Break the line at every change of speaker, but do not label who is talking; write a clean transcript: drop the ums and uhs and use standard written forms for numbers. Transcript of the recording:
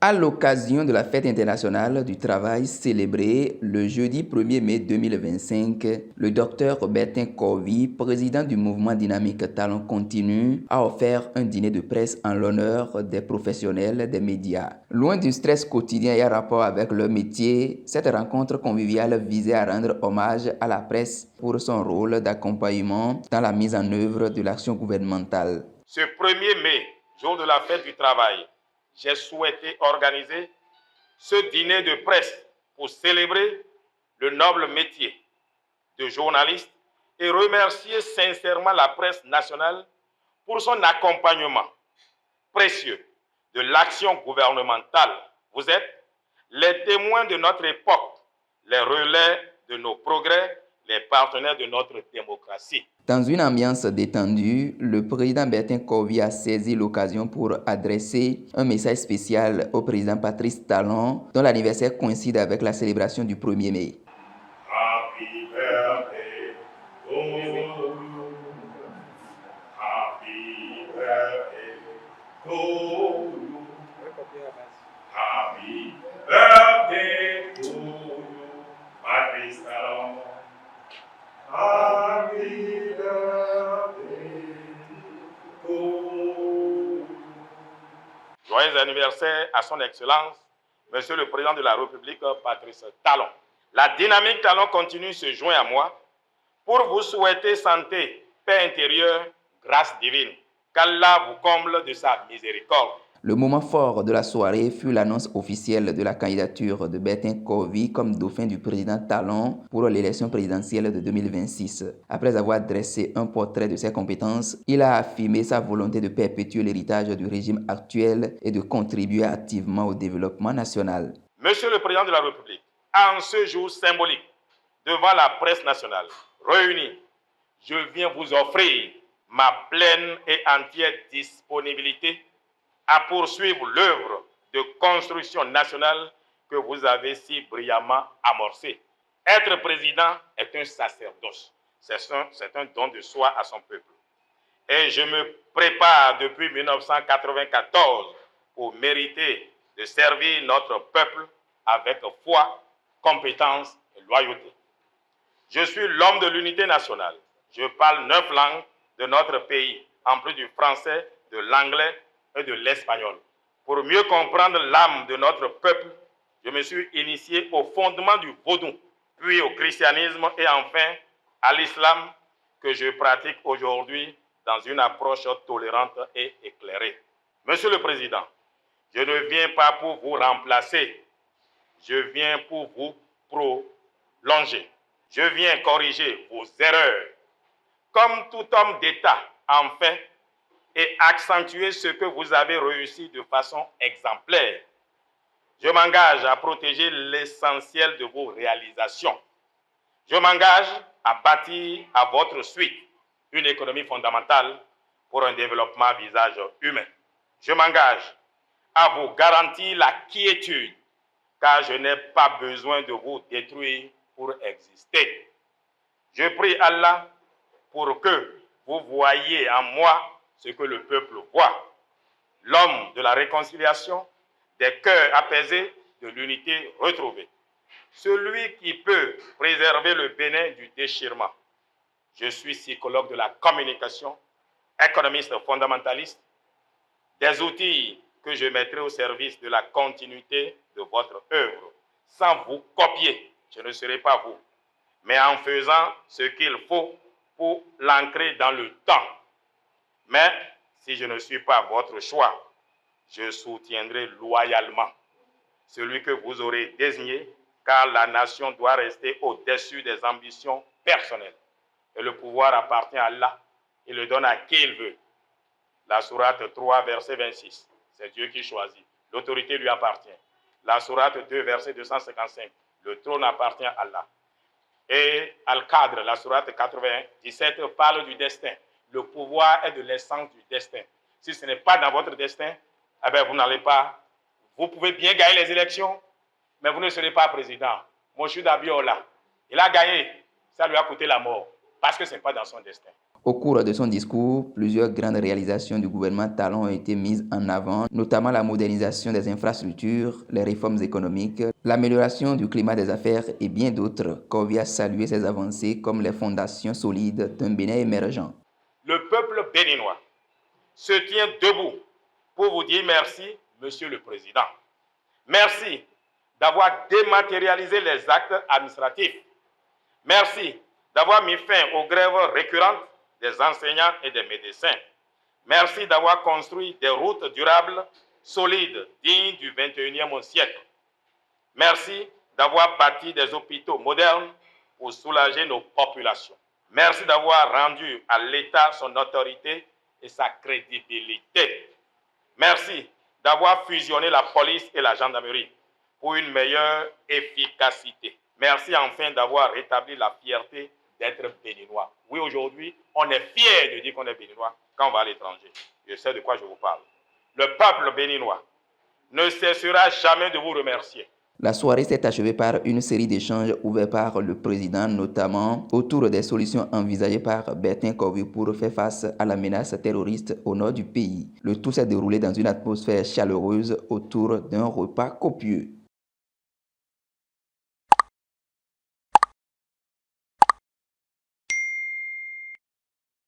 À l'occasion de la Fête internationale du travail célébrée le jeudi 1er mai 2025, le docteur Bertin Covy, président du mouvement dynamique Talent Continu, a offert un dîner de presse en l'honneur des professionnels des médias. Loin du stress quotidien et en rapport avec leur métier, cette rencontre conviviale visait à rendre hommage à la presse pour son rôle d'accompagnement dans la mise en œuvre de l'action gouvernementale.
Ce 1er mai, jour de la Fête du travail, j'ai souhaité organiser ce dîner de presse pour célébrer le noble métier de journaliste et remercier sincèrement la presse nationale pour son accompagnement précieux de l'action gouvernementale. Vous êtes les témoins de notre époque, les relais de nos progrès, les partenaires de notre démocratie.
Dans une ambiance détendue, le président Bertin Covy a saisi l'occasion pour adresser un message spécial au président Patrice Talon, dont l'anniversaire coïncide avec la célébration du 1er mai.
Happy birthday to you. Happy birthday to you. Happy birthday to you, Patrice Talon. Happy birthday to you.
Joyeux anniversaire à son Excellence, Monsieur le Président de la République, Patrice Talon. La dynamique Talon continue se joint à moi pour vous souhaiter santé, paix intérieure, grâce divine. Qu'Allah vous comble de sa miséricorde.
Le moment fort de la soirée fut l'annonce officielle de la candidature de Bertin Covy comme dauphin du président Talon pour l'élection présidentielle de 2026. Après avoir dressé un portrait de ses compétences, il a affirmé sa volonté de perpétuer l'héritage du régime actuel et de contribuer activement au développement national.
Monsieur le Président de la République, en ce jour symbolique, devant la presse nationale réunie, je viens vous offrir ma pleine et entière disponibilité à poursuivre l'œuvre de construction nationale que vous avez si brillamment amorcée. Être président est un sacerdoce, c'est un don de soi à son peuple. Et je me prépare depuis 1994 pour mériter de servir notre peuple avec foi, compétence et loyauté. Je suis l'homme de l'unité nationale. Je parle 9 langues de notre pays, en plus du français, de l'anglais et de l'espagnol. Pour mieux comprendre l'âme de notre peuple, je me suis initié au fondement du vaudou, puis au christianisme et enfin à l'islam que je pratique aujourd'hui dans une approche tolérante et éclairée. Monsieur le Président, je ne viens pas pour vous remplacer, je viens pour vous prolonger. Je viens corriger vos erreurs. Comme tout homme d'État, enfin, et accentuer ce que vous avez réussi de façon exemplaire. Je m'engage à protéger l'essentiel de vos réalisations. Je m'engage à bâtir à votre suite une économie fondamentale pour un développement à visage humain. Je m'engage à vous garantir la quiétude, car je n'ai pas besoin de vous détruire pour exister. Je prie Allah pour que vous voyiez en moi ce que le peuple voit, l'homme de la réconciliation, des cœurs apaisés, de l'unité retrouvée, celui qui peut préserver le Bénin du déchirement. Je suis psychologue de la communication, économiste fondamentaliste, des outils que je mettrai au service de la continuité de votre œuvre. Sans vous copier, je ne serai pas vous, mais en faisant ce qu'il faut pour l'ancrer dans le temps. Mais si je ne suis pas votre choix, je soutiendrai loyalement celui que vous aurez désigné, car la nation doit rester au-dessus des ambitions personnelles. Et le pouvoir appartient à Allah, il le donne à qui il veut. La sourate 3, verset 26, c'est Dieu qui choisit. L'autorité lui appartient. La sourate 2, verset 255, le trône appartient à Allah. Et Al-Qadr, la sourate 97, parle du destin. Le pouvoir est de l'essence du destin. Si ce n'est pas dans votre destin, eh bien vous n'allez pas. Vous pouvez bien gagner les élections, mais vous ne serez pas président. Moshood Abiola, il a gagné, ça lui a coûté la mort, parce que ce n'est pas dans son destin.
Au cours de son discours, plusieurs grandes réalisations du gouvernement Talon ont été mises en avant, notamment la modernisation des infrastructures, les réformes économiques, l'amélioration du climat des affaires et bien d'autres. Kovi a salué ces avancées comme les fondations solides d'un Bénin émergent.
Le peuple béninois se tient debout pour vous dire merci, Monsieur le Président. Merci d'avoir dématérialisé les actes administratifs. Merci d'avoir mis fin aux grèves récurrentes des enseignants et des médecins. Merci d'avoir construit des routes durables, solides, dignes du 21e siècle. Merci d'avoir bâti des hôpitaux modernes pour soulager nos populations. Merci d'avoir rendu à l'État son autorité et sa crédibilité. Merci d'avoir fusionné la police et la gendarmerie pour une meilleure efficacité. Merci enfin d'avoir rétabli la fierté d'être béninois. Oui, aujourd'hui, on est fier de dire qu'on est béninois quand on va à l'étranger. Je sais de quoi je vous parle. Le peuple béninois ne cessera jamais de vous remercier.
La soirée s'est achevée par une série d'échanges ouverts par le président, notamment autour des solutions envisagées par Bertin Kovi pour faire face à la menace terroriste au nord du pays. Le tout s'est déroulé dans une atmosphère chaleureuse autour d'un repas copieux.